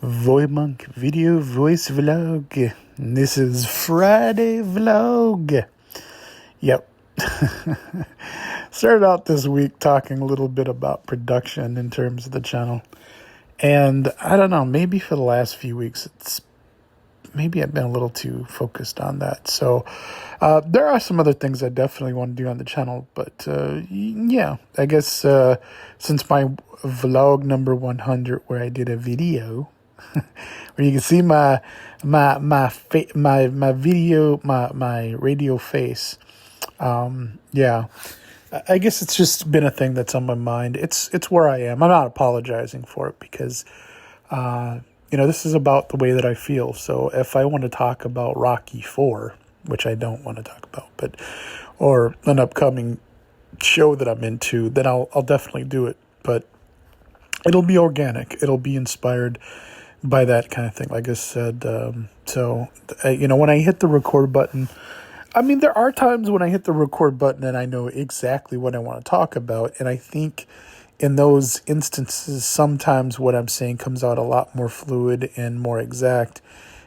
VoyMonk video voice vlog. This is Friday vlog. Yep. Started out this week talking a little bit about production in terms of the channel. And I don't know, maybe for the last few weeks, maybe I've been a little too focused on that. So there are some other things I definitely want to do on the channel. But yeah, I guess since my vlog number 100 where I did a video where you can see my video, my radio face. Yeah, I guess it's just been a thing that's on my mind. It's where I am. I'm not apologizing for it because, this is about the way that I feel. So if I want to talk about Rocky 4, which I don't want to talk about, or an upcoming show that I'm into, then I'll definitely do it. But it'll be organic. It'll be inspired by that kind of thing, like I said. When I hit the record button, I mean, there are times when I hit the record button and I know exactly what I want to talk about. And I think in those instances, sometimes what I'm saying comes out a lot more fluid and more exact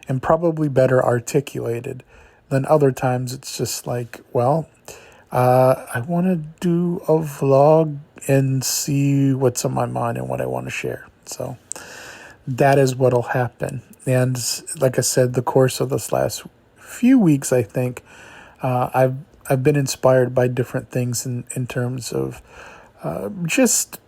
and probably better articulated than other times. It's just like, I want to do a vlog and see what's on my mind and what I want to share. So that is what'll happen. And like I said, the course of this last few weeks, I think I've been inspired by different things in terms of just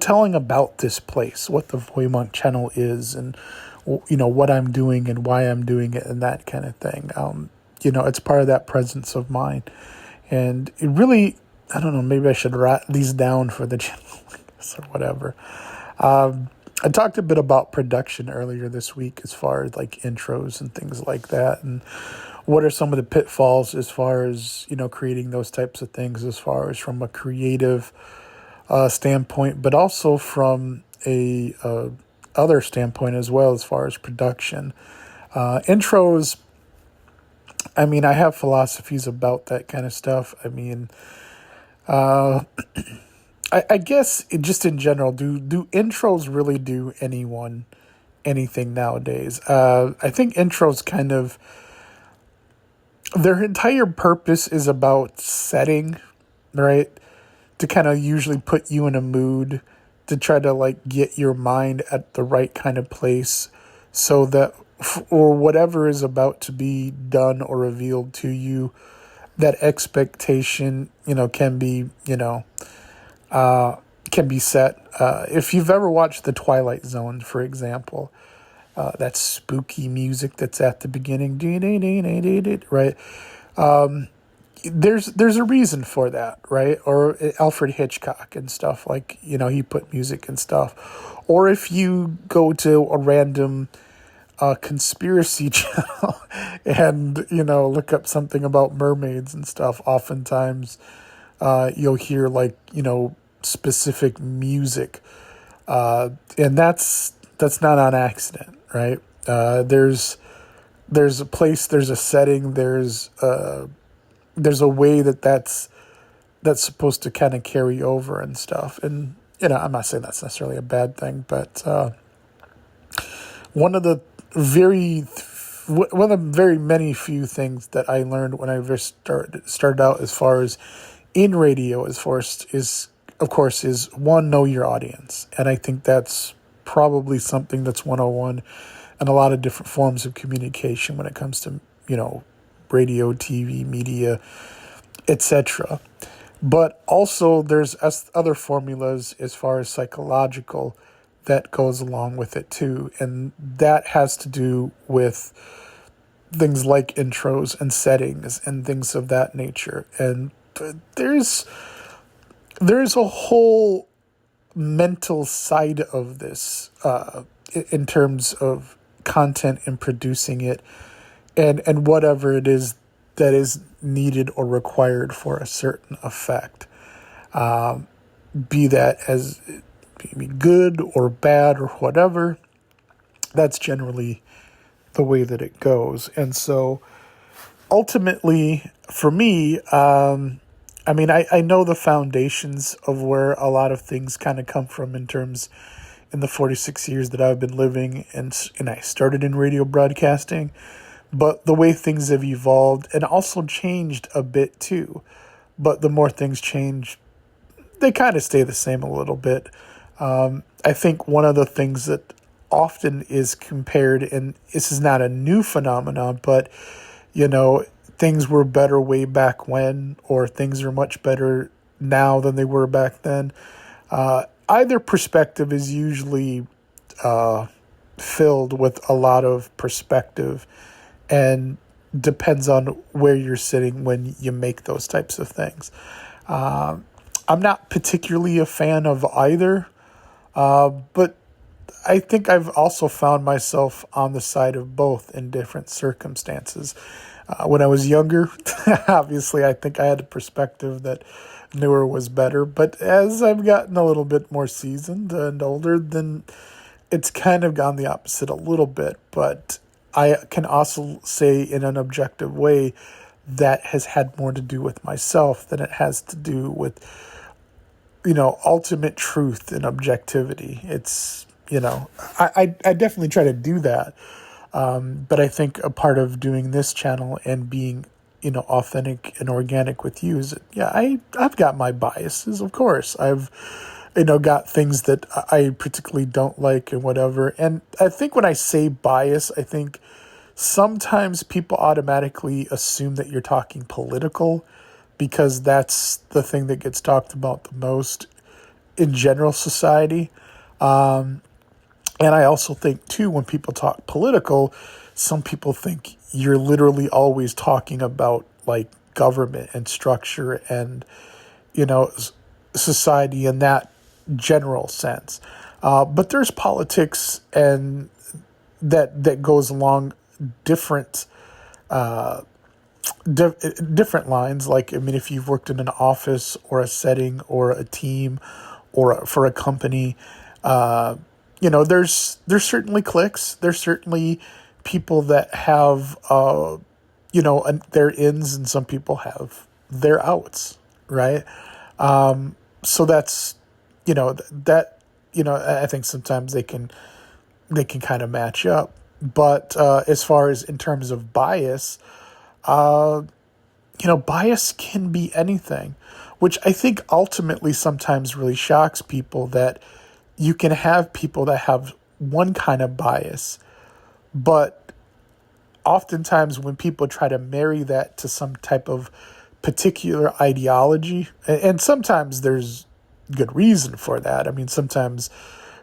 telling about this place, what the VoyMonk channel is, and what I'm doing and why I'm doing it, and that kind of thing. It's part of that presence of mind, and it really, I don't know, maybe I should write these down for the channel or whatever. I talked a bit about production earlier this week as far as like intros and things like that, and what are some of the pitfalls as far as, creating those types of things, as far as from a creative standpoint, but also from a other standpoint as well, as far as production. Intros, I mean, I have philosophies about that kind of stuff. I mean, I guess just in general, do intros really do anyone anything nowadays? I think intros kind of, their entire purpose is about setting, right? To kind of usually put you in a mood, to try to get your mind at the right kind of place so that, or whatever is about to be done or revealed to you, that expectation, can be, can be set. If you've ever watched The Twilight Zone, for example, that spooky music that's at the beginning, right? There's a reason for that, right? Or Alfred Hitchcock and stuff, he put music and stuff. Or if you go to a random conspiracy channel and, look up something about mermaids and stuff, oftentimes you'll hear specific music. And that's not on accident, right? There's a place, there's a setting, there's a way that's supposed to kind of carry over and stuff. And, I'm not saying that's necessarily a bad thing, but one of the very many few things that I learned when I first started out as far as in radio, as far as is one, know your audience. And I think that's probably something that's 101 and a lot of different forms of communication when it comes to, radio, TV, media, etc. But also there's other formulas as far as psychological that goes along with it too. And that has to do with things like intros and settings and things of that nature. And there's a whole mental side of this in terms of content and producing it and whatever it is that is needed or required for a certain effect, be that as maybe good or bad or whatever. That's generally the way that it goes. And so ultimately for me, I know the foundations of where a lot of things kind of come from in terms in the 46 years that I've been living, and I started in radio broadcasting, but the way things have evolved and also changed a bit too. But the more things change, they kind of stay the same a little bit. I think one of the things that often is compared, and this is not a new phenomenon, but, things were better way back when, or things are much better now than they were back then. Either perspective is usually filled with a lot of perspective, and depends on where you're sitting when you make those types of things. I'm not particularly a fan of either, but I think I've also found myself on the side of both in different circumstances. When I was younger, obviously, I think I had a perspective that newer was better. But as I've gotten a little bit more seasoned and older, then it's kind of gone the opposite a little bit. But I can also say in an objective way that has had more to do with myself than it has to do with, ultimate truth and objectivity. It's, I definitely try to do that. But I think a part of doing this channel and being, authentic and organic with you is, I've got my biases, of course. I've, got things that I particularly don't like and whatever. And I think when I say bias, I think sometimes people automatically assume that you're talking political, because that's the thing that gets talked about the most in general society. And I also think, too, when people talk political, some people think you're literally always talking about, like, government and structure and, society in that general sense. But there's politics and that goes along different different lines. Like, if you've worked in an office or a setting or a team or for a company, there's certainly cliques. There's certainly people that have, their ins, and some people have their outs, right? So that's, I think sometimes they can kind of match up. But as far as in terms of bias, bias can be anything, which I think ultimately sometimes really shocks people, that you can have people that have one kind of bias, but oftentimes when people try to marry that to some type of particular ideology, and sometimes there's good reason for that. Sometimes,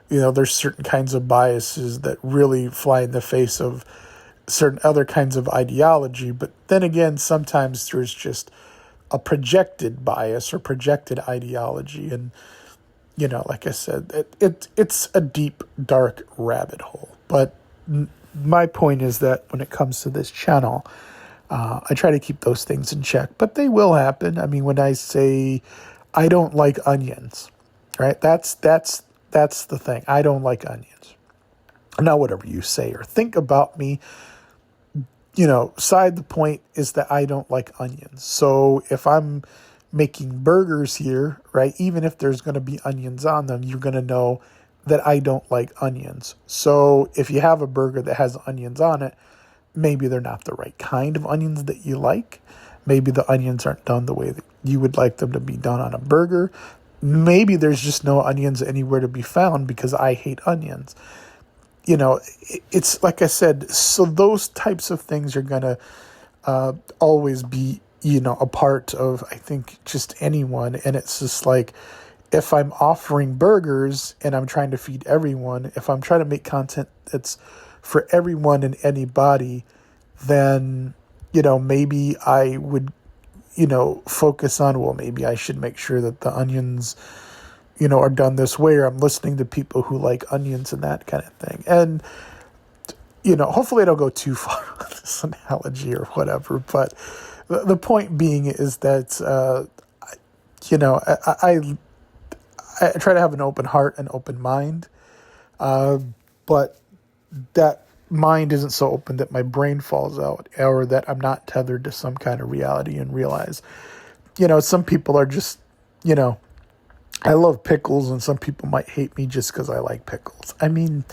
there's certain kinds of biases that really fly in the face of certain other kinds of ideology. But then again, sometimes there's just a projected bias or projected ideology. And, like I said, it's a deep, dark rabbit hole. But my point is that when it comes to this channel, I try to keep those things in check. But they will happen. When I say I don't like onions, right? That's the thing. I don't like onions. Now, whatever you say or think about me, side the point is that I don't like onions. So if I'm making burgers here, right, even if there's going to be onions on them, you're going to know that I don't like onions. So if you have a burger that has onions on it, maybe they're not the right kind of onions that you like. Maybe the onions aren't done the way that you would like them to be done on a burger. Maybe there's just no onions anywhere to be found because I hate onions. It's like I said, so those types of things are going to always be, a part of, I think, just anyone. And it's just like, if I'm offering burgers and I'm trying to feed everyone, if I'm trying to make content that's for everyone and anybody, then, maybe I would, focus on, well, maybe I should make sure that the onions, are done this way, or I'm listening to people who like onions and that kind of thing. And, hopefully I don't go too far with this analogy or whatever, but the point being is that, I try to have an open heart and open mind, but that mind isn't so open that my brain falls out, or that I'm not tethered to some kind of reality and realize, some people are just, I love pickles, and some people might hate me just because I like pickles. I mean,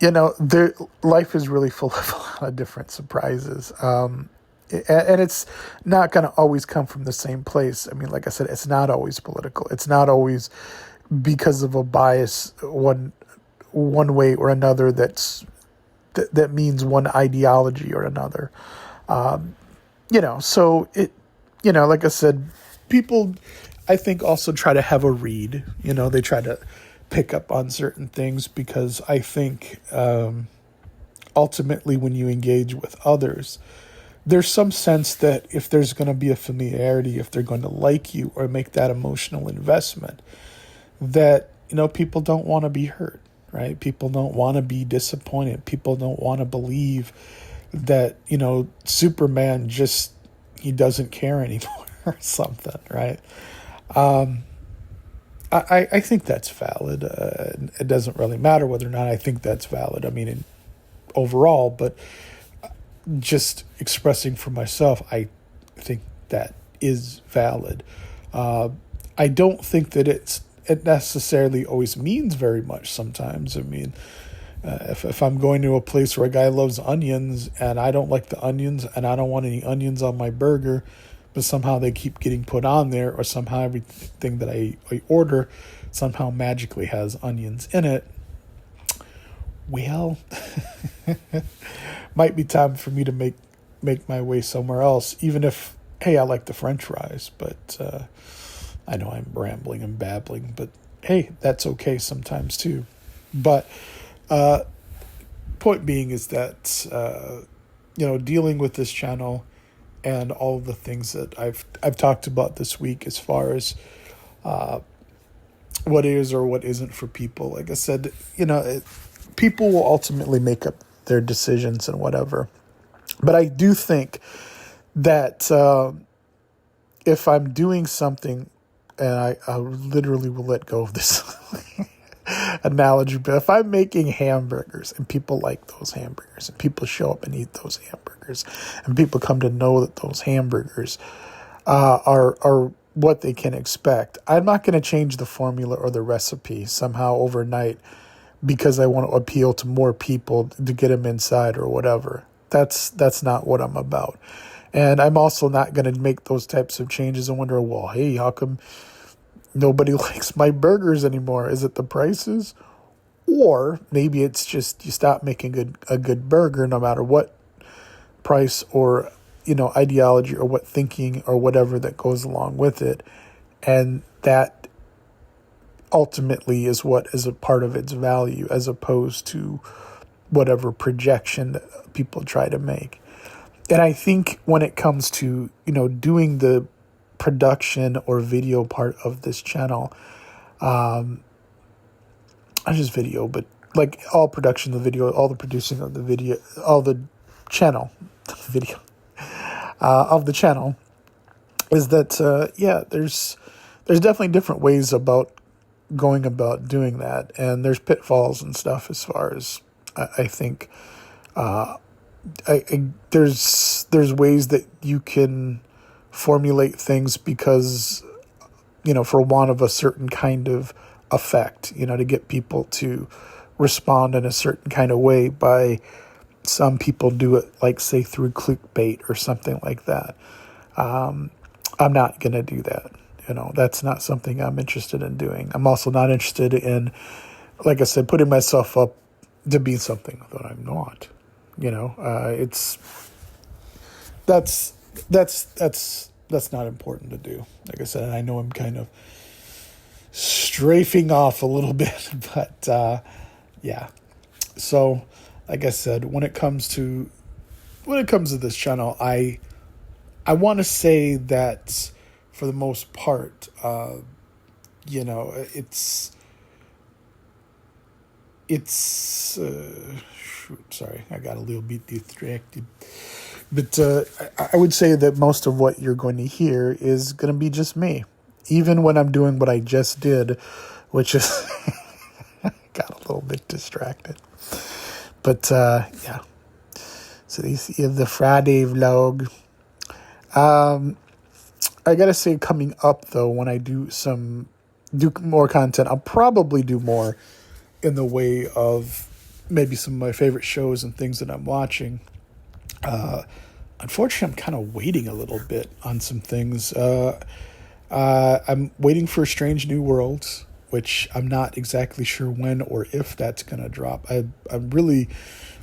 life is really full of a lot of different surprises. And it's not going to always come from the same place. I mean, like I said, it's not always political. It's not always because of a bias one way or another that means one ideology or another. So like I said, people, I think, also try to have a read. They try to pick up on certain things because I think ultimately when you engage with others, there's some sense that if there's going to be a familiarity, if they're going to like you or make that emotional investment, that, people don't want to be hurt, right? People don't want to be disappointed. People don't want to believe that, Superman he doesn't care anymore or something, right? I think that's valid. It doesn't really matter whether or not I think that's valid. I mean, overall, but just expressing for myself, I think that is valid. I don't think that it necessarily always means very much sometimes. I mean, if I'm going to a place where a guy loves onions and I don't like the onions and I don't want any onions on my burger, but somehow they keep getting put on there, or somehow everything that I order somehow magically has onions in it, well, might be time for me to make my way somewhere else, even if, hey, I like the French fries, but I know I'm rambling and babbling, but hey, that's okay sometimes too. But point being is that, dealing with this channel and all of the things that I've talked about this week as far as what is or what isn't for people, like I said, people will ultimately make up their decisions and whatever. But I do think that if I'm doing something, and I literally will let go of this analogy, but if I'm making hamburgers and people like those hamburgers and people show up and eat those hamburgers and people come to know that those hamburgers are what they can expect, I'm not going to change the formula or the recipe somehow overnight because I want to appeal to more people to get them inside or whatever. That's not what I'm about. And I'm also not going to make those types of changes and wonder, well, hey, how come nobody likes my burgers anymore? Is it the prices? Or maybe it's just you stop making a good burger no matter what price or, ideology or what thinking or whatever that goes along with it. And that ultimately is what is a part of its value as opposed to whatever projection that people try to make. And I think when it comes to, doing the production or video part of this channel, not just video, but like all production of the video, all the producing of the video, all the channel, video of the channel, is that, there's definitely different ways about going about doing that. And there's pitfalls and stuff as far as I think there's ways that you can formulate things because, for want of a certain kind of effect, to get people to respond in a certain kind of way. By some people do it, like, say, through clickbait or something like that. I'm not going to do that. That's not something I'm interested in doing. I'm also not interested in, like I said, putting myself up to be something that I'm not. That's not important to do. Like I said, I know I'm kind of strafing off a little bit, but yeah. So, like I said, when it comes to this channel, I want to say that for the most part, sorry, I got a little bit distracted. But I would say that most of what you're going to hear is going to be just me. Even when I'm doing what I just did, which is got a little bit distracted. But yeah. So you see the Friday vlog. I got to say, coming up, though, when I do some do more content. I'll probably do more in the way of maybe some of my favorite shows and things that I'm watching. Unfortunately, I'm kind of waiting a little bit on some things. I'm waiting for Strange New Worlds, which I'm not exactly sure when or if that's going to drop. I really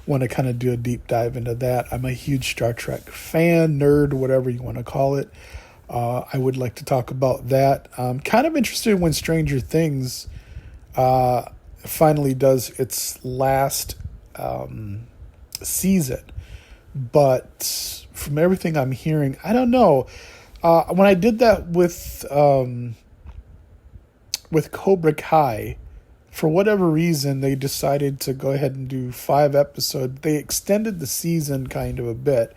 want to kind of do a deep dive into that. I'm a huge Star Trek fan, nerd, whatever you want to call it. I would like to talk about that. I'm kind of interested when Stranger Things finally does its last season. But from everything I'm hearing, I don't know. When I did that with Cobra Kai, for whatever reason, they decided to go ahead and do 5 episodes. They extended the season kind of a bit,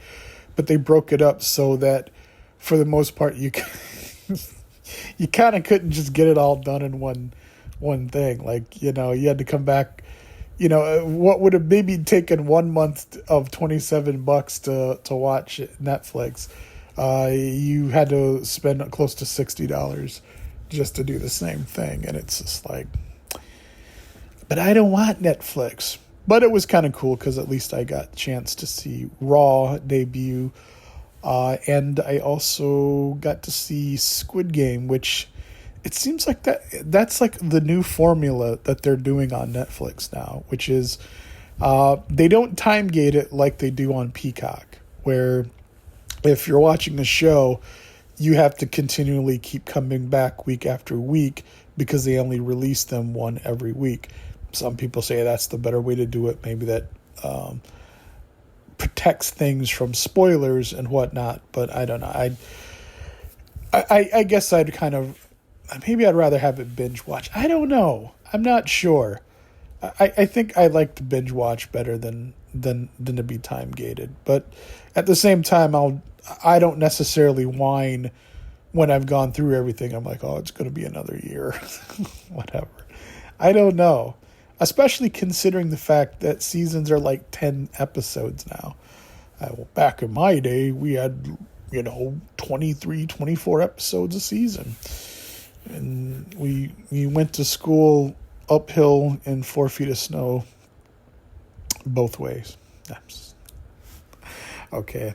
but they broke it up so that, for the most part, you kind of couldn't just get it all done in one thing. Like, you had to come back. What would have maybe taken 1 month of $27 to watch Netflix, you had to spend close to $60 just to do the same thing. And it's just like, but I don't want Netflix. But it was kind of cool because at least I got a chance to see Raw debut. And I also got to see Squid Game, which it seems like that's like the new formula that they're doing on Netflix now, which is they don't time gate it like they do on Peacock, where if you're watching a show, you have to continually keep coming back week after week because they only release them one every week. Some people say that's the better way to do it. Maybe that protects things from spoilers and whatnot, but I don't know. I guess I'd kind of, maybe I'd rather have it binge watch. I don't know. I'm not sure. I think I like to binge watch better than to be time gated. But at the same time, I don't necessarily whine when I've gone through everything. I'm like, oh, it's going to be another year, whatever. I don't know. Especially considering the fact that seasons are like 10 episodes now. Well, back in my day, we had 23, 24 episodes a season. And we went to school uphill in 4 feet of snow both ways. Okay, I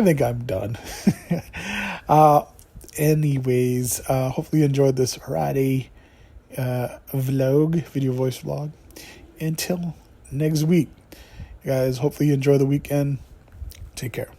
think I'm done. Anyways, hopefully you enjoyed this Friday video voice vlog. Until next week, guys, hopefully you enjoy the weekend. Take care.